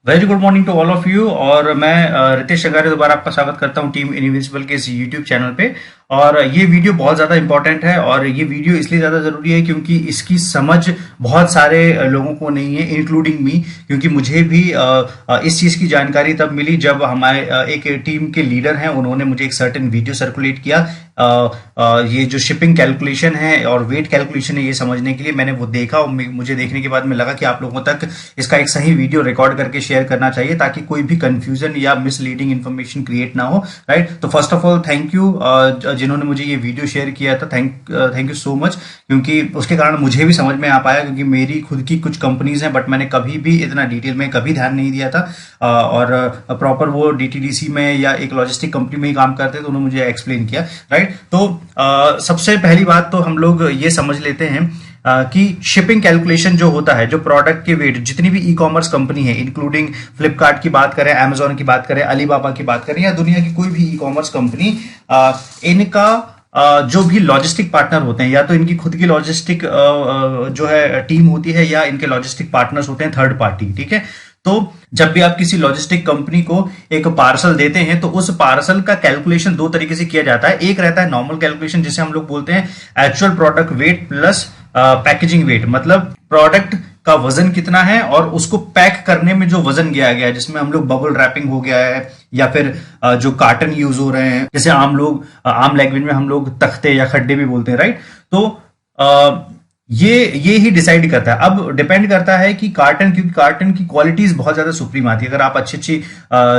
Very good morning to all of you. और मैं रितेश शगारे दोबारा आपका स्वागत करता हूं टीम इनविजिबल के इस यूट्यूब चैनल पे। और ये वीडियो बहुत ज़्यादा इंपॉर्टेंट है और ये वीडियो इसलिए ज़्यादा ज़रूरी है क्योंकि इसकी समझ बहुत सारे लोगों को नहीं है, इंक्लूडिंग मी। क्योंकि मुझे भी इस चीज़ की जानकारी तब मिली जब हमारे एक टीम के लीडर हैं, उन्होंने मुझे एक सर्टेन वीडियो सर्कुलेट किया। ये जो शिपिंग कैलकुलेशन है और वेट कैलकुलेशन है, ये समझने के लिए मैंने वो देखा और मुझे देखने के बाद में लगा कि आप लोगों तक इसका एक सही वीडियो रिकॉर्ड करके शेयर करना चाहिए ताकि कोई भी कंफ्यूजन या मिसलीडिंग इन्फॉर्मेशन क्रिएट ना हो। राइट, तो first of all thank you जिन्होंने मुझे ये वीडियो शेयर किया था। थैंक यू सो मच, क्योंकि उसके कारण मुझे भी समझ में आ पाया, क्योंकि मेरी खुद की कुछ कंपनीज हैं बट मैंने कभी भी इतना डिटेल में कभी ध्यान नहीं दिया था। और प्रॉपर वो डीटीडीसी में या एक लॉजिस्टिक कंपनी में ही काम करते तो उन्होंने मुझे एक्सप्लेन किया। राइट, तो सबसे पहली बात तो हम लोग ये समझ लेते हैं कि शिपिंग कैलकुलेशन जो होता है, जो प्रोडक्ट के वेट, जितनी भी ई कॉमर्स कंपनी है, इंक्लूडिंग फ्लिपकार्ट की बात करें, अमेजोन की बात करें, अलीबाबा की बात करें या दुनिया की कोई भी ई कॉमर्स कंपनी, इनका जो भी लॉजिस्टिक पार्टनर होते हैं, या तो इनकी खुद की लॉजिस्टिक जो है टीम होती है या इनके लॉजिस्टिक पार्टनर्स होते हैं थर्ड पार्टी। ठीक है, तो जब भी आप किसी लॉजिस्टिक कंपनी को एक पार्सल देते हैं तो उस पार्सल का कैलकुलेशन दो तरीके से किया जाता है। एक रहता है नॉर्मल कैलकुलेशन, जिसे हम लोग बोलते हैं actual product weight plus packaging weight, मतलब प्रोडक्ट का वजन कितना है और उसको पैक करने में जो वजन गया गया है, जिसमें हम लोग बबल रैपिंग हो गया है या फिर जो कार्टन यूज हो रहे हैं, जैसे आम लैंग्वेज में हम लोग तख्ते या खड्डे भी बोलते हैं। राइट, तो ये ही डिसाइड करता है। अब डिपेंड करता है कि कार्टन, क्योंकि कार्टन की क्वालिटीज बहुत ज्यादा सुप्रीम आती है। अगर आप अच्छी अच्छी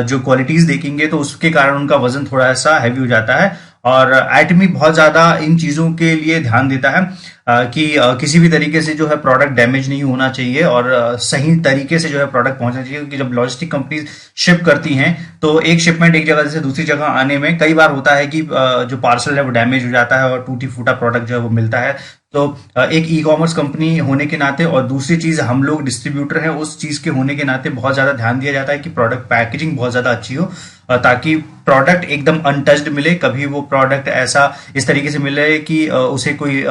जो क्वालिटीज देखेंगे तो उसके कारण उनका वजन थोड़ा सा हैवी हो जाता है। और एटमी बहुत ज्यादा इन चीजों के लिए ध्यान देता है कि किसी भी तरीके से जो है प्रोडक्ट डैमेज नहीं होना चाहिए और सही तरीके से जो है प्रोडक्ट पहुंचना चाहिए। क्योंकि जब लॉजिस्टिक कंपनीज शिप करती हैं तो एक शिपमेंट एक जगह से दूसरी जगह आने में कई बार होता है कि जो पार्सल है वो डैमेज हो जाता है और टूटी फूटा प्रोडक्ट जो है वो मिलता है। तो एक ई कॉमर्स कंपनी होने के नाते और दूसरी चीज हम लोग डिस्ट्रीब्यूटर हैं, उस चीज के होने के नाते बहुत ज्यादा ध्यान दिया जाता है कि प्रोडक्ट पैकेजिंग बहुत ज्यादा अच्छी हो ताकि प्रोडक्ट एकदम अनटच्ड मिले। कभी वो प्रोडक्ट ऐसा इस तरीके से मिले कि उसे कोई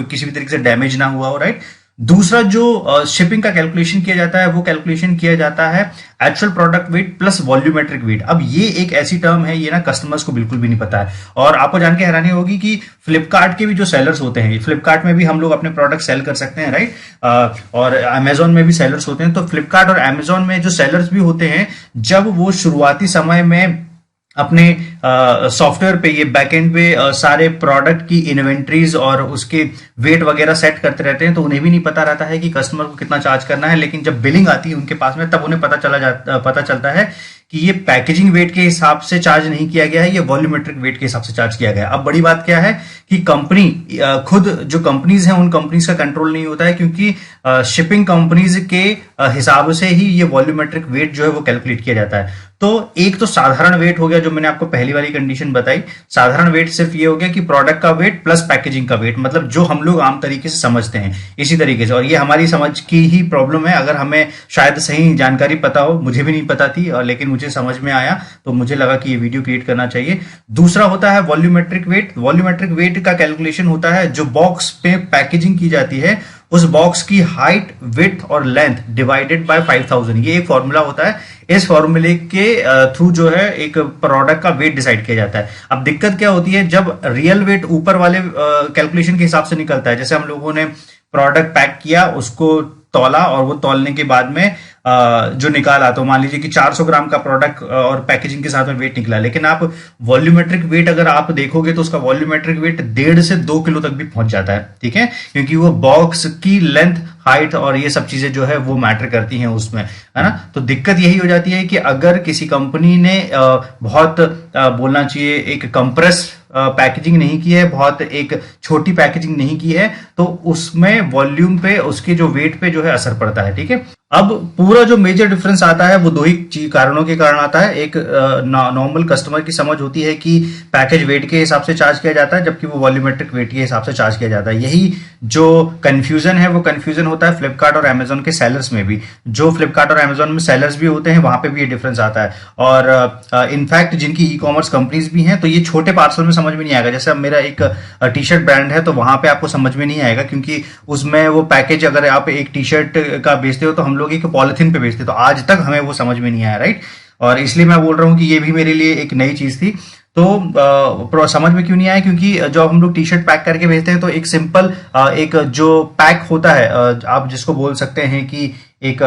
किसी भी तरीके से डैमेज ना हुआ हो। राइट, दूसरा जो शिपिंग का कैलकुलेशन किया जाता है वो कैलकुलेशन किया जाता है actual product weight plus volumetric weight. अब ये एक ऐसी टर्म है, ये ना कस्टमर्स को बिल्कुल भी नहीं पता है और आपको जान के हैरानी होगी कि फ्लिपकार्ट के भी जो सेलर्स होते हैं, फ्लिपकार्ट में भी हम लोग अपने प्रोडक्ट सेल कर सकते हैं। राइट, और अमेजोन में भी सेलर्स होते हैं। तो फ्लिपकार्ट और अमेजोन में जो सेलर्स भी होते हैं, जब वो शुरुआती समय में अपने सॉफ्टवेयर पे, ये बैकएंड पे सारे प्रोडक्ट की इन्वेंट्रीज और उसके वेट वगैरह सेट करते रहते हैं, तो उन्हें भी नहीं पता रहता है कि कस्टमर को कितना चार्ज करना है। लेकिन जब बिलिंग आती है उनके पास में, तब उन्हें पता चलता है कि ये पैकेजिंग वेट के हिसाब से चार्ज नहीं किया गया है, ये वॉल्यूमेट्रिक वेट के हिसाब से चार्ज किया गया है। अब बड़ी बात क्या है कि कंपनी खुद जो कंपनीज हैं उन कंपनीज का कंट्रोल नहीं होता है, क्योंकि शिपिंग कंपनीज के हिसाब से ही ये वॉल्यूमेट्रिक वेट जो है वो कैलकुलेट किया जाता है। तो एक तो साधारण वेट हो गया, जो मैंने आपको पहली वाली कंडीशन बताई। साधारण वेट सिर्फ ये हो गया कि प्रोडक्ट का वेट प्लस पैकेजिंग का वेट, मतलब जो हम लोग आम तरीके से समझते हैं इसी तरीके से। और ये हमारी समझ की ही प्रॉब्लम है। अगर हमें शायद सही जानकारी पता हो, मुझे भी नहीं पता थी लेकिन मुझे समझ में आया तो मुझे लगा कि ये वीडियो क्रिएट करना चाहिए। दूसरा होता है वॉल्यूमेट्रिक वेट। वॉल्यूमेट्रिक वेट का कैलकुलेशन होता है जो बॉक्स पे पैकेजिंग की जाती है, उस बॉक्स की हाइट, विड्थ और लेंथ डिवाइडेड बाय 5000। ये एक फॉर्मूला होता है। इस फॉर्मूले के थ्रू जो है एक प्रोडक्ट का वेट डिसाइड किया जाता है। अब दिक्कत क्या होती है, जब रियल वेट ऊपर वाले कैलकुलेशन के हिसाब से निकलता है, जैसे हम लोगों ने प्रोडक्ट पैक किया, उसको तौला और वो तौलने के बाद में जो निकाला, तो मान लीजिए कि 400 ग्राम का प्रोडक्ट और पैकेजिंग के साथ में वेट निकला। लेकिन आप वॉल्यूमेट्रिक वेट अगर आप देखोगे तो उसका वॉल्यूमेट्रिक वेट 1.5 से 2 किलो तक भी पहुंच जाता है। ठीक है, क्योंकि वो बॉक्स की लेंथ, हाइट और ये सब चीजें जो है वो मैटर करती हैं उसमें, है ना। तो दिक्कत यही हो जाती है कि अगर किसी कंपनी ने बहुत बोलना चाहिए एक कंप्रेस पैकेजिंग नहीं की है, बहुत एक छोटी पैकेजिंग नहीं की है, तो उसमें वॉल्यूम पे, उसके जो वेट पे जो है असर पड़ता है। ठीक है, अब पूरा जो मेजर डिफरेंस आता है वो दो ही कारणों के कारण आता है। एक नॉर्मल कस्टमर की समझ होती है कि पैकेज वेट के हिसाब से चार्ज किया जाता है, जबकि वो वॉल्यूमेट्रिक वेट के हिसाब से चार्ज किया जाता है। यही जो कंफ्यूजन है वो कंफ्यूजन होता है फ्लिपकार्ट और अमेजोन के सेलर्स में भी। जो फ्लिपकार्ट और अमेजोन में सेलर्स भी होते हैं वहां पे भी ये डिफरेंस आता है। और इनफैक्ट जिनकी ई कॉमर्स कंपनीज भी हैं, तो ये छोटे पार्सल में समझ में नहीं आएगा। जैसे अब मेरा एक टी शर्ट ब्रांड है, तो वहां पे आपको समझ में नहीं आएगा, क्योंकि उसमें वो पैकेज, अगर आप एक टी शर्ट का बेचते हो तो हम लोग एक पॉलिथीन पे बेचते, तो आज तक हमें वो समझ में नहीं आया, राइट। और इसलिए मैं बोल रहा हूँ कि ये भी मेरे लिए एक नई चीज थी। तो समझ में क्यों नहीं आया, क्योंकि जब हम लोग टी शर्ट पैक करके भेजते हैं तो एक सिंपल एक जो पैक होता है, आप जिसको बोल सकते हैं कि एक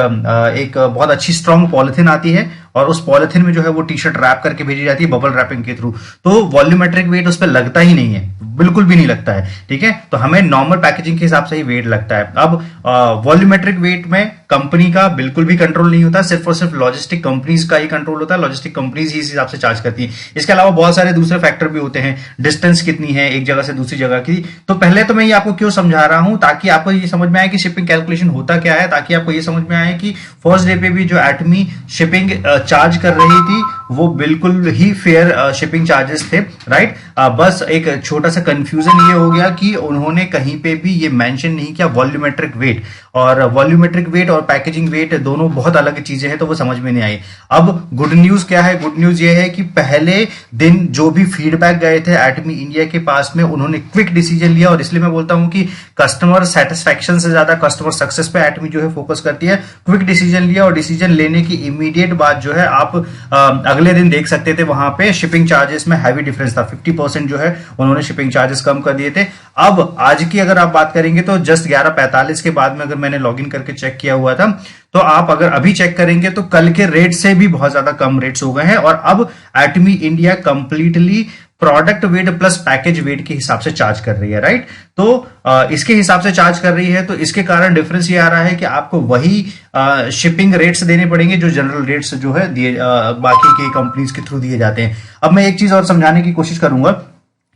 बहुत अच्छी स्ट्रॉन्ग पॉलिथीन आती है, और उस पॉलिथीन में जो है वो टी शर्ट रैप करके भेजी जाती है बबल रैपिंग के थ्रू। तो वॉल्यूमेट्रिक वेट उस पर लगता ही नहीं है, बिल्कुल भी नहीं लगता है, ठीक है। तो हमें नॉर्मल पैकेजिंग के हिसाब से ही वेट लगता है। अब वॉल्यूमेट्रिक वेट में कंपनी का बिल्कुल भी कंट्रोल नहीं होता, सिर्फ और सिर्फ लॉजिस्टिक कंपनीज का ही कंट्रोल होता है। लॉजिस्टिक कंपनीज ही इस हिसाब से चार्ज करती है। इसके अलावा बहुत सारे दूसरे फैक्टर भी होते हैं, डिस्टेंस कितनी है एक जगह से दूसरी जगह की। तो पहले तो मैं ये आपको क्यों समझा रहा हूं, ताकि आपको ये समझ में आए कि शिपिंग कैलकुलेशन होता क्या है, ताकि आपको ये समझ में आए कि फर्स्ट डे पे भी जो एटमी शिपिंग चार्ज कर रही थी वो बिल्कुल ही फेयर शिपिंग चार्जेस थे, राइट। बस एक छोटा सा कंफ्यूजन ये हो गया कि उन्होंने कहीं पे भी ये मेंशन नहीं किया वॉल्यूमेट्रिक वेट, और वॉल्यूमेट्रिक वेट और पैकेजिंग वेट दोनों बहुत अलग चीजें हैं, तो वो समझ में नहीं आई। अब गुड न्यूज क्या है, गुड न्यूज ये है कि पहले दिन जो भी फीडबैक गए थे एटमी इंडिया के पास में, उन्होंने क्विक डिसीजन लिया। और इसलिए मैं बोलता हूं कि कस्टमर सेटिस्फैक्शन से ज्यादा कस्टमर सक्सेस पे एटमी जो है फोकस करती है। क्विक डिसीजन लिया, और डिसीजन लेने की इमीडिएट बाद जो है आप अगले दिन देख सकते थे वहां पे शिपिंग चार्जेस में हैवी डिफरेंस था, 50% जो है उन्होंने शिपिंग चार्जेस कम कर दिए थे। अब आज की अगर आप बात करेंगे तो जस्ट 11:45 के बाद में अगर मैंने लॉगिन करके चेक किया हुआ था, तो आप अगर अभी चेक करेंगे तो कल के रेट से भी बहुत ज्यादा कम रेट्स हो गए हैं। और अब Atomy India completely product weight plus package weight के हिसाब से चार्ज कर रही है, राइट। तो इसके हिसाब से चार्ज कर रही है, तो इसके कारण डिफरेंस ये आ रहा है कि आपको वही शिपिंग रेट्स देने पड़ेंगे जो जनरल रेट्स जो है दिए बाकी के कंपनीज के थ्रू दिए जाते हैं। अब मैं एक चीज और समझाने की कोशिश करूंगा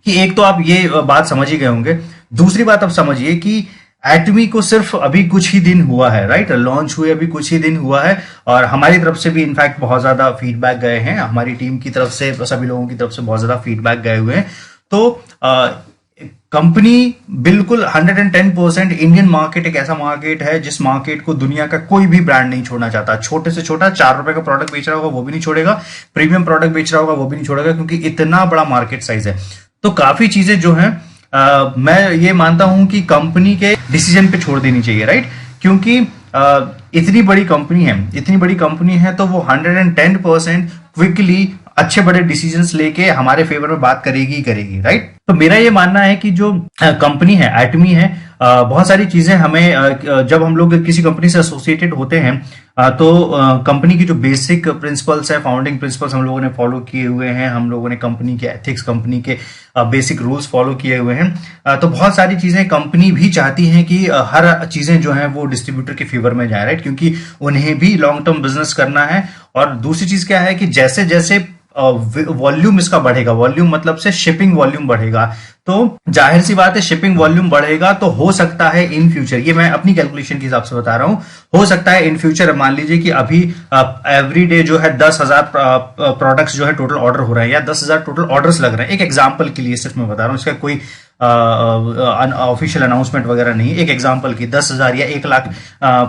कि एक तो आप ये बात समझ ही गए होंगे, दूसरी बात आप समझिए कि एटमी को सिर्फ अभी कुछ ही दिन हुआ है, राइट। लॉन्च हुए अभी कुछ ही दिन हुआ है, और हमारी तरफ से भी इनफैक्ट बहुत ज्यादा फीडबैक गए हैं, हमारी टीम की तरफ से, सभी लोगों की तरफ से बहुत ज्यादा फीडबैक गए हुए हैं। तो कंपनी बिल्कुल 110% इंडियन मार्केट एक ऐसा मार्केट है जिस मार्केट को दुनिया का कोई भी ब्रांड नहीं छोड़ना चाहता। छोटे से छोटा 4 रुपए का प्रोडक्ट बेच रहा होगा वो भी नहीं छोड़ेगा, प्रीमियम प्रोडक्ट बेच रहा होगा वो भी नहीं छोड़ेगा, क्योंकि इतना बड़ा मार्केट साइज है। तो काफी चीजें जो है मैं ये मानता हूं कि कंपनी के डिसीजन पे छोड़ देनी चाहिए, राइट। क्योंकि इतनी बड़ी कंपनी है तो वो 110% क्विकली अच्छे बड़े डिसीजंस लेके हमारे फेवर में बात करेगी ही करेगी, राइट। तो मेरा ये मानना है कि जो कंपनी है एटमी है, बहुत सारी चीजें हमें जब हम लोग किसी कंपनी से एसोसिएटेड होते हैं तो कंपनी की जो बेसिक प्रिंसिपल्स है, फाउंडिंग प्रिंसिपल्स हम लोगों ने फॉलो किए हुए हैं, हम लोगों ने कंपनी के एथिक्स, कंपनी के बेसिक रूल्स फॉलो किए हुए हैं। तो बहुत सारी चीजें कंपनी भी चाहती हैं कि हर चीजें जो हैं वो डिस्ट्रीब्यूटर के फेवर में जाए, राइट, क्योंकि उन्हें भी लॉन्ग टर्म बिजनेस करना है। और दूसरी चीज क्या है कि जैसे जैसे वॉल्यूम इसका बढ़ेगा, वॉल्यूम मतलब से शिपिंग वॉल्यूम बढ़ेगा, तो जाहिर सी बात है शिपिंग वॉल्यूम बढ़ेगा तो हो सकता है इन फ्यूचर, ये मैं अपनी कैलकुलेशन के हिसाब से बता रहा हूं, हो सकता है इन फ्यूचर मान लीजिए कि अभी एवरी डे जो है 10,000 प्रोडक्ट्स जो है टोटल ऑर्डर हो रहे हैं या 10,000 टोटल ऑर्डर्स लग रहे हैं। एक एग्जांपल के लिए सिर्फ मैं बता रहा हूं, इसका कोई ऑफिशियल अनाउंसमेंट वगैरह नहीं, एक एग्जांपल की 10,000 या 1,00,000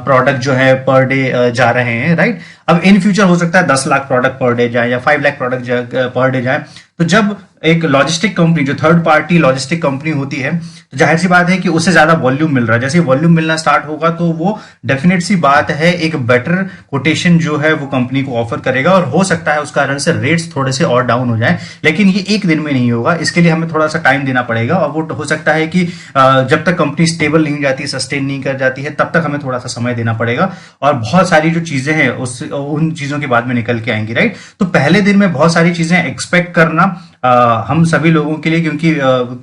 प्रोडक्ट जो है पर डे जा रहे हैं, राइट। अब इन फ्यूचर हो सकता है 10 लाख प्रोडक्ट पर डे जाए या 5 लाख प्रोडक्ट पर डे जाए। तो जब एक लॉजिस्टिक कंपनी जो थर्ड पार्टी लॉजिस्टिक कंपनी होती है तो जाहिर सी बात है कि उससे ज्यादा वॉल्यूम मिल रहा है, जैसे वॉल्यूम मिलना स्टार्ट होगा तो वो डेफिनेट सी बात है एक बेटर कोटेशन जो है वो कंपनी को ऑफर करेगा, और हो सकता है उस कारण से रेट्स थोड़े से और डाउन हो जाए। लेकिन ये एक दिन में नहीं होगा, इसके लिए हमें थोड़ा सा टाइम देना पड़ेगा, और वो हो सकता है कि जब तक कंपनी स्टेबल नहीं हो जाती, सस्टेन नहीं कर जाती है, तब तक हमें थोड़ा सा समय देना पड़ेगा, और बहुत सारी जो चीजें हैं उन चीजों के बाद में निकल के आएंगी, राइट। तो पहले दिन में बहुत सारी चीजें एक्सपेक्ट करना हम सभी लोगों के लिए, क्योंकि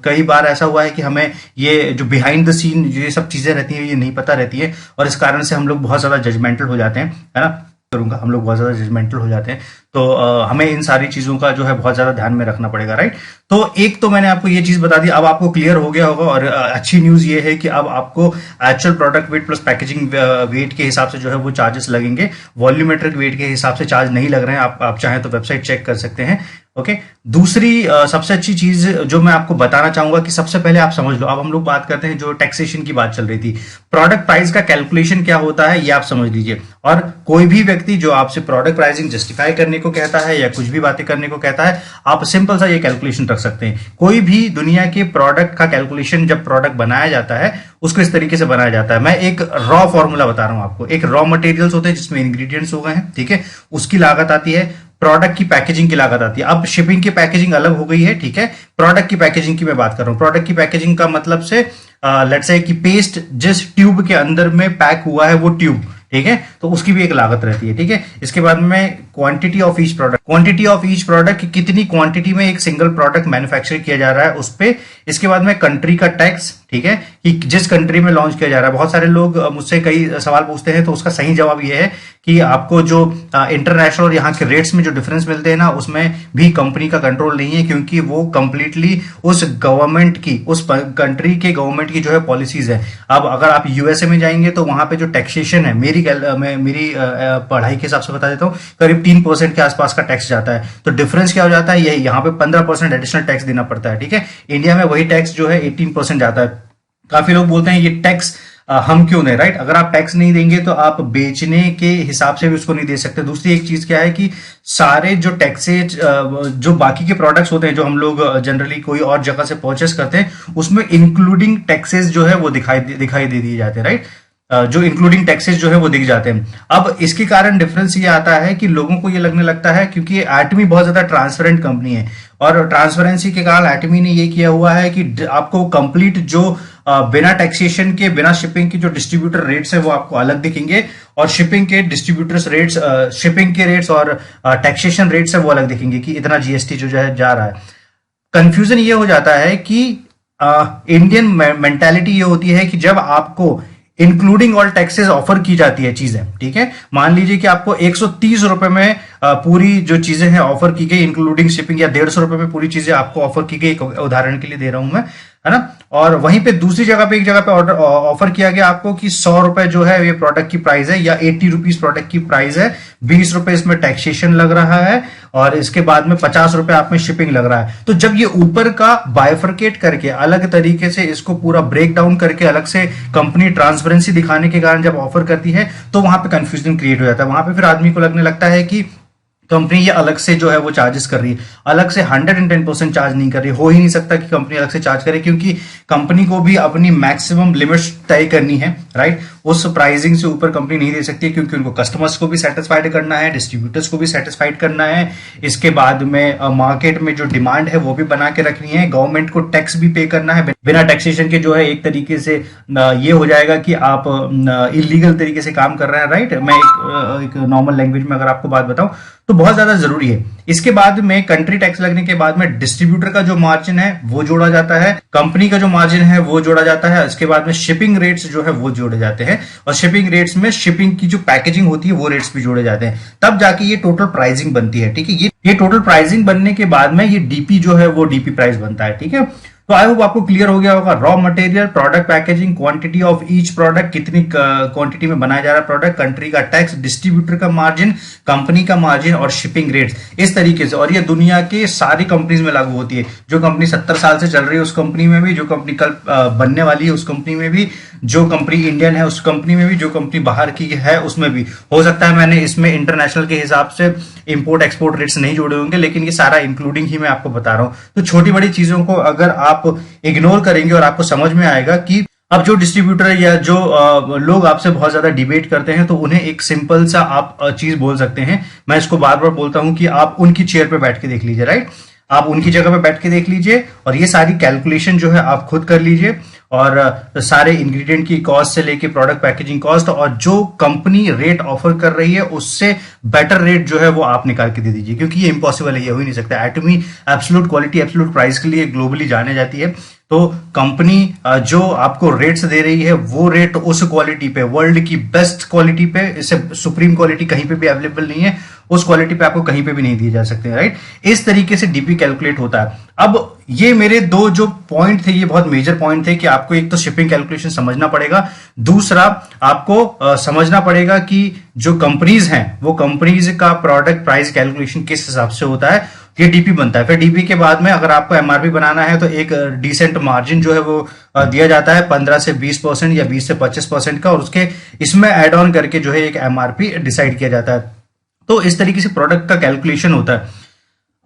कई बार ऐसा हुआ है कि हमें ये जो बिहाइंड द सीन ये सब चीजें रहती हैं ये नहीं पता रहती है, और इस कारण से हम लोग बहुत ज्यादा जजमेंटल हो जाते हैं, है ना, हम लोग बहुत ज्यादा जजमेंटल हो जाते हैं। तो हमें इन सारी चीजों का जो है बहुत ज्यादा ध्यान में रखना पड़ेगा, राइट। तो एक तो मैंने आपको ये चीज बता दी, अब आपको क्लियर हो गया होगा, और अच्छी न्यूज ये है कि अब आपको actual product weight plus packaging weight के हिसाब से जो है वो चार्जेस लगेंगे, वॉल्यूमेट्रिक वेट के हिसाब से चार्ज नहीं लग रहे हैं। आप चाहें तो वेबसाइट चेक कर सकते हैं, ओके। दूसरी सबसे अच्छी चीज जो मैं आपको बताना चाहूंगा कि सबसे पहले आप समझ लो, अब हम लोग बात करते हैं जो टैक्सेशन की बात चल रही थी, प्रोडक्ट प्राइस का कैलकुलेशन क्या होता है ये आप समझ लीजिए। और कोई भी व्यक्ति जो आपसे प्रोडक्ट प्राइसिंग जस्टिफाई करने को कहता है या कुछ भी बातें करने को कहता है, आप सिंपल सा ये कैलकुलेशन रख सकते हैं। कोई भी दुनिया के प्रोडक्ट का कैलकुलेशन जब प्रोडक्ट बनाया जाता है उसको इस तरीके से बनाया जाता है। मैं एक रॉ फॉर्मूला बता रहा हूं आपको। एक रॉ मटेरियल्स होते हैं जिसमें इंग्रेडिएंट्स हो गए हैं, ठीक है, उसकी लागत आती है, प्रोडक्ट की पैकेजिंग की लागत आती है। अब शिपिंग की पैकेजिंग अलग हो गई है, ठीक है, प्रोडक्ट की पैकेजिंग की मैं बात कर रहा हूं। प्रोडक्ट की पैकेजिंग का मतलब से लेट्स से कि पेस्ट जिस ट्यूब के अंदर में पैक हुआ है वो ट्यूब, ठीक है, तो उसकी भी एक लागत रहती है, ठीक है। इसके बाद में quantity of each product, quantity of each product, कितनी क्वांटिटी में एक सिंगल प्रोडक्ट मैन्युफैक्चर किया जा रहा है उस पे। इसके बाद में कंट्री का टैक्स, ठीक है, कि जिस कंट्री में लॉन्च किया जा रहा है। बहुत सारे लोग मुझसे कई सवाल पूछते हैं, तो उसका सही जवाब ये है कि आपको जो इंटरनेशनल और यहाँ के रेट्स में जो डिफरेंस मिलते हैं ना, उसमें भी कंपनी का कंट्रोल नहीं है, क्योंकि वो कंप्लीटली उस गवर्नमेंट की, उस कंट्री के गवर्नमेंट की जो है पॉलिसीज है। अब अगर आप यूएसए में जाएंगे तो वहां पे जो टैक्सेशन है, मेरी पढ़ाई के हिसाब से बता देता हूँ, करीब 3% के आसपास का टैक्स जाता है। तो डिफरेंस क्या हो जाता है, यही यहाँ पे 15% एडिशनल टैक्स देना पड़ता है, ठीक है। इंडिया में वही टैक्स जो है 18% जाता है। काफी लोग बोलते हैं ये टैक्स हम क्यों नहीं, राइट। अगर आप टैक्स नहीं देंगे तो आप बेचने के हिसाब से भी उसको नहीं दे सकते। दूसरी एक चीज क्या है कि सारे जो टैक्सेज जो बाकी के प्रोडक्ट्स होते हैं जो हम लोग जनरली कोई और जगह से परचेस करते हैं, उसमें इंक्लूडिंग टैक्सेस जो है वो दिखाई दे दिए जाते हैं, राइट। जो इंक्लूडिंग टैक्सेस जो है वो दिख जाते हैं। अब इसके कारण डिफरेंस ये आता है कि लोगों को ये लगने लगता है, क्योंकि एटमी बहुत ज्यादा ट्रांसपेरेंट कंपनी है, और ट्रांसपेरेंसी के कारण एटमी ने ये किया हुआ है कि आपको कंप्लीट जो बिना टैक्सेशन के, बिना शिपिंग की जो डिस्ट्रीब्यूटर रेट्स है वो आपको अलग दिखेंगे, और शिपिंग के डिस्ट्रीब्यूटर्स रेट्स, शिपिंग के रेट्स और टैक्सेशन रेट्स है वो अलग दिखेंगे कि इतना जीएसटी जो है जा रहा है। कंफ्यूजन ये हो जाता है कि इंडियन मेंटालिटी ये होती है कि जब आपको इंक्लूडिंग ऑल टैक्सेस ऑफर की जाती है चीजें, ठीक है, मान लीजिए कि आपको 130 रुपए में पूरी जो चीजें हैं ऑफर की गई इंक्लूडिंग शिपिंग, या 150 रुपए में पूरी चीजें आपको ऑफर की गई, उदाहरण के लिए दे रहा हूं मैं, है ना। और वहीं पे दूसरी जगह पे, एक जगह पे ऑर्डर ऑफर किया गया आपको कि 100 रुपए जो है ये प्रोडक्ट की प्राइस है, या 80 रुपीज प्रोडक्ट की प्राइस है, 20 रुपए इसमें टैक्सेशन लग रहा है, और इसके बाद में 50 रुपए आप में शिपिंग लग रहा है। तो जब ये ऊपर का बाइफरकेट करके अलग तरीके से इसको पूरा ब्रेक डाउन करके अलग से कंपनी ट्रांसपेरेंसी दिखाने के कारण जब ऑफर करती है, तो वहां पे कंफ्यूजन क्रिएट हो जाता है। वहां पे फिर आदमी को लगने लगता है कि कंपनी ये अलग से जो है वो चार्जेस कर रही है, अलग से 110% चार्ज नहीं कर रही। हो ही नहीं सकता कि कंपनी अलग से चार्ज करे, क्योंकि कंपनी को भी अपनी मैक्सिमम लिमिट्स तय करनी है, राइट। उस प्राइसिंग से ऊपर कंपनी नहीं दे सकती, क्योंकि उनको कस्टमर्स को भी सेटिस्फाइड करना है, डिस्ट्रीब्यूटर्स को भी सेटिस्फाइड करना है। इसके बाद में मार्केट में जो डिमांड है वो भी बना के रखनी है, गवर्नमेंट को टैक्स भी पे करना है। बिना टैक्सेशन के जो है एक तरीके से ये हो जाएगा कि आप इलीगल तरीके से काम कर रहे हैं, राइट। मैं एक नॉर्मल लैंग्वेज में अगर आपको बात बताऊं तो बहुत ज्यादा जरूरी है। इसके बाद में कंट्री टैक्स लगने के बाद में डिस्ट्रीब्यूटर का जो मार्जिन है वो जोड़ा जाता है, कंपनी का जो मार्जिन है वो जोड़ा जाता है। इसके बाद में शिपिंग रेट्स जो है वो जोड़े जाते हैं, और शिपिंग रेट्स में शिपिंग की जो पैकेजिंग होती है वो रेट्स भी जोड़े जाते हैं। तब जाके ये टोटल प्राइसिंग बनती है, ठीक है। ये टोटल प्राइसिंग बनने के बाद में ये डीपी जो है वो डीपी प्राइस बनता है, ठीक है। तो आई होप आपको क्लियर हो गया होगा। Raw material, product packaging, quantity of each product, कितनी क्वांटिटी में बनाया जा रहा है प्रोडक्ट, कंट्री का टैक्स, डिस्ट्रीब्यूटर का मार्जिन, कंपनी का मार्जिन और शिपिंग रेट्स, इस तरीके से। और ये दुनिया के सारी कंपनीज में लागू होती है। जो कंपनी 70 साल से चल रही है उस कंपनी में भी, जो कंपनी कल बनने वाली है उस कंपनी में भी, जो कंपनी इंडियन है उस कंपनी में भी, जो कंपनी बाहर की है उसमें भी। हो सकता है मैंने इसमें इंटरनेशनल के हिसाब से इंपोर्ट एक्सपोर्ट रेट्स नहीं जोड़े होंगे, लेकिन ये सारा इंक्लूडिंग ही मैं आपको बता रहा हूं। तो छोटी बड़ी चीजों को अगर आप इग्नोर करेंगे और आपको समझ में आएगा कि अब जो डिस्ट्रीब्यूटर या जो लोग आपसे बहुत ज्यादा डिबेट करते हैं, तो उन्हें एक सिंपल सा आप चीज बोल सकते हैं। मैं इसको बार बार बोलता हूं कि आप उनकी चेयर पे बैठ के देख लीजिए, राइट। आप उनकी जगह पे बैठ के देख लीजिए और ये सारी कैलकुलेशन जो है आप खुद कर लीजिए, और सारे इंग्रेडिएंट की कॉस्ट से लेके प्रोडक्ट पैकेजिंग कॉस्ट, और जो कंपनी रेट ऑफर कर रही है उससे बेटर रेट जो है वो आप निकाल के दे दीजिए, क्योंकि ये इम्पॉसिबल है, ये हो ही नहीं सकता। एटमी एब्सोल्यूट क्वालिटी, एब्सोल्यूट प्राइस के लिए ग्लोबली जाने जाती है। तो कंपनी जो आपको रेट्स दे रही है वो रेट उस क्वालिटी पे, वर्ल्ड की बेस्ट क्वालिटी पे, इससे सुप्रीम क्वालिटी कहीं पे भी अवेलेबल नहीं है, उस क्वालिटी पे आपको कहीं पे भी नहीं दिए जा सकते, राइट। इस तरीके से डीपी कैलकुलेट होता है। अब ये मेरे दो जो पॉइंट थे ये बहुत मेजर पॉइंट थे कि आपको एक तो शिपिंग कैलकुलेशन समझना पड़ेगा, दूसरा आपको समझना पड़ेगा कि जो कंपनीज हैं वो कंपनीज का प्रोडक्ट प्राइस कैलकुलेशन किस हिसाब से होता है। ये डीपी बनता है। फिर डीपी के बाद में अगर आपको एमआरपी बनाना है तो एक डिसेंट मार्जिन जो है वो दिया जाता है 15 से 20% या 20 से 25% का, और उसके इसमें ऐड ऑन करके जो है एक एमआरपी डिसाइड किया जाता है। तो इस तरीके से प्रोडक्ट का कैलकुलेशन होता है।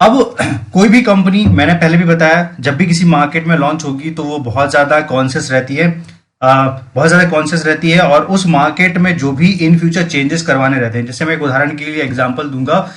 अब कोई भी कंपनी, मैंने पहले भी बताया, जब भी किसी मार्केट में लॉन्च होगी तो वो बहुत ज्यादा कॉन्शियस रहती है, बहुत ज्यादा कॉन्शियस रहती है, और उस मार्केट में जो भी इन फ्यूचर चेंजेस करवाने रहते हैं। जैसे मैं एक उदाहरण के लिए एग्जांपल दूंगा,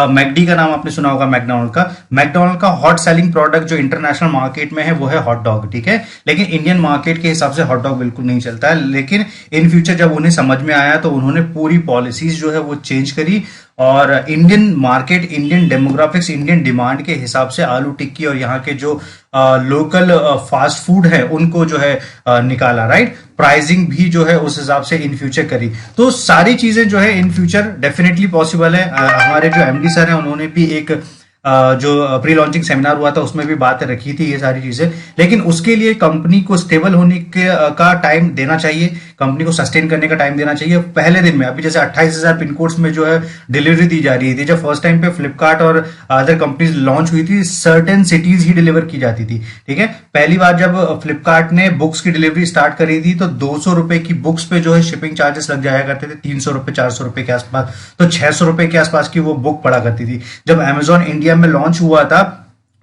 मैकडी का नाम आपने सुना होगा, मैकडोनल्ड का हॉट सेलिंग प्रोडक्ट जो इंटरनेशनल मार्केट में है वो है हॉट डॉग, ठीक है। लेकिन इंडियन मार्केट के हिसाब से हॉट डॉग बिल्कुल नहीं चलता है। लेकिन इन फ्यूचर जब उन्हें समझ में आया तो उन्होंने पूरी पॉलिसीज जो है वो चेंज करी, और Indian market, Indian demographics, Indian demand के हिसाब से आलू टिक्की और यहाँ के जो लोकल फास्ट फूड है उनको जो है निकाला, राइट। प्राइसिंग भी जो है उस हिसाब से इन फ्यूचर करी। तो सारी चीजें जो है इन फ्यूचर डेफिनेटली पॉसिबल है। हमारे जो एमडी सर हैं उन्होंने भी एक जो प्री लॉन्चिंग सेमिनार हुआ था उसमें भी बात रखी थी ये सारी चीजें। लेकिन उसके लिए कंपनी को स्टेबल होने का टाइम देना चाहिए, कंपनी को सस्टेन करने का टाइम देना चाहिए। पहले दिन में अभी जैसे 28,000 पिन कोड्स में जो है डिलीवरी दी जा रही थी, जब फर्स्ट टाइम पे फ्लिपकार्ट और अदर कंपनीज लॉन्च हुई थी, सर्टेन सिटीज ही डिलीवर की जाती थी, ठीक है। पहली बार जब फ्लिपकार्ट ने बुक्स की डिलीवरी स्टार्ट करी थी तो 200 रुपए की बुक्स पे जो है शिपिंग चार्जेस लग जाया करते थे, 300 रुपए 400 रुपए के आसपास, तो 600 रुपए के आसपास की वो बुक पड़ा करती थी। जब अमेजॉन इंडिया में लॉन्च हुआ था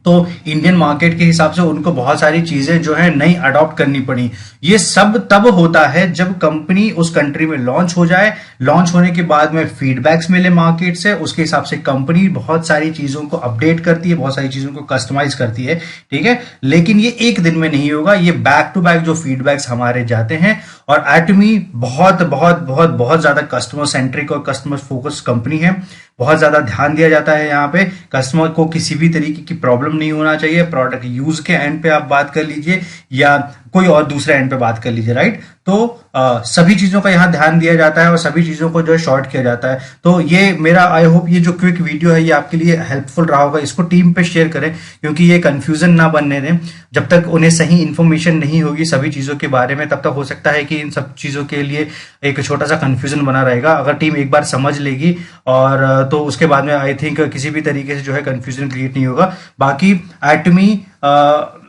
तो इंडियन मार्केट के हिसाब से उनको बहुत सारी चीजें जो है नई अडॉप्ट करनी पड़ी। ये सब तब होता है जब कंपनी उस कंट्री में लॉन्च हो जाए, लॉन्च होने के बाद में फीडबैक्स मिले मार्केट से, उसके हिसाब से कंपनी बहुत सारी चीजों को अपडेट करती है, बहुत सारी चीजों को कस्टमाइज करती है, ठीक है। लेकिन ये एक दिन में नहीं होगा, ये बैक टू बैक जो फीडबैक्स हमारे जाते हैं। और एटमी बहुत बहुत बहुत बहुत ज्यादा कस्टमर सेंट्रिक और कस्टमर फोकस कंपनी है। बहुत ज्यादा ध्यान दिया जाता है यहाँ पे, कस्टमर को किसी भी तरीके की प्रॉब्लम नहीं होना चाहिए। प्रोडक्ट यूज के एंड पे आप बात कर लीजिए या कोई और दूसरे एंड पे बात कर लीजिए, राइट। तो सभी चीजों का यहाँ ध्यान दिया जाता है और सभी चीजों को जो है शॉर्ट किया जाता है। तो ये मेरा, आई होप ये जो क्विक वीडियो है ये आपके लिए हेल्पफुल रहा होगा। इसको टीम पे शेयर करें क्योंकि ये कंफ्यूजन ना बनने दें। जब तक उन्हें सही इंफॉर्मेशन नहीं होगी सभी चीजों के बारे में, तब तक हो सकता है कि इन सब चीजों के लिए एक छोटा सा कंफ्यूजन बना रहेगा। अगर टीम एक बार समझ लेगी और तो उसके बाद में आई थिंक किसी भी तरीके से जो है कंफ्यूजन क्रिएट नहीं होगा। बाकी एटमी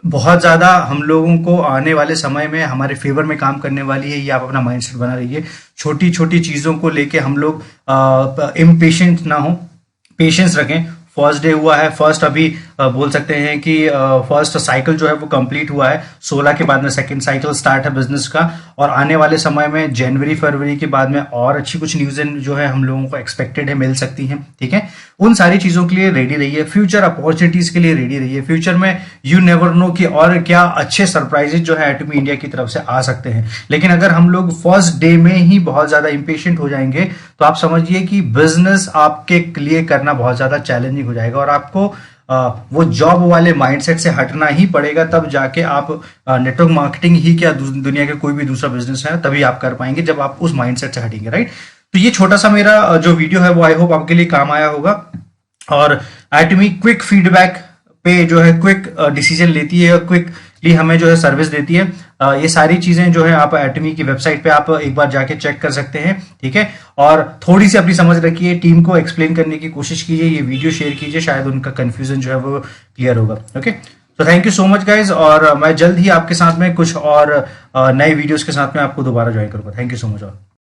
बहुत ज्यादा हम लोगों को आने वाले समय में हमारे फेवर में काम करने वाली है, ये आप अपना माइंडसेट बना रहिए। छोटी छोटी चीजों को लेके हम लोग इम्पेशेंट ना हो, पेशेंस रखें। फर्स्ट डे हुआ है, फर्स्ट अभी बोल सकते हैं कि फर्स्ट साइकिल जो है वो कंप्लीट हुआ है। 16 के बाद में सेकंड साइकिल स्टार्ट है बिजनेस का, और आने वाले समय में जनवरी फरवरी के बाद में और अच्छी कुछ न्यूज़ जो है हम लोगों को एक्सपेक्टेड है, मिल सकती हैं, ठीक है। उन सारी चीजों के लिए रेडी रहिए, फ्यूचर अपॉर्चुनिटीज के लिए रेडी रहिए। फ्यूचर में यू नेवर नो कि और क्या अच्छे सरप्राइजेज जो है एटमी इंडिया की तरफ से आ सकते हैं। लेकिन अगर हम लोग फर्स्ट डे में ही बहुत ज्यादा इंपेशेंट हो जाएंगे तो आप समझिए कि बिजनेस आपके लिए करना बहुत ज्यादा चैलेंजिंग हो जाएगा, और आपको वो जॉब वाले माइंडसेट से हटना ही पड़ेगा। तब जाके आप नेटवर्क मार्केटिंग ही क्या दुनिया के कोई भी दूसरा बिजनेस है तभी आप कर पाएंगे, जब आप उस माइंडसेट से हटेंगे, राइट। तो ये छोटा सा मेरा जो वीडियो है वो आई होप आपके लिए काम आया होगा। और एटमी क्विक फीडबैक पे जो है क्विक डिसीजन लेती है, क्विकली हमें जो है सर्विस देती है। ये सारी चीजें जो है आप एटमी की वेबसाइट पे आप एक बार जाके चेक कर सकते हैं, ठीक है। और थोड़ी सी अपनी समझ रखिए, टीम को एक्सप्लेन करने की कोशिश कीजिए, ये वीडियो शेयर कीजिए, शायद उनका कंफ्यूजन जो है वो क्लियर होगा। ओके, तो thank you so much guys, और मैं जल्द ही आपके साथ में कुछ और नए वीडियोस के साथ में आपको दोबारा ज्वाइन करूंगा। Thank you so much.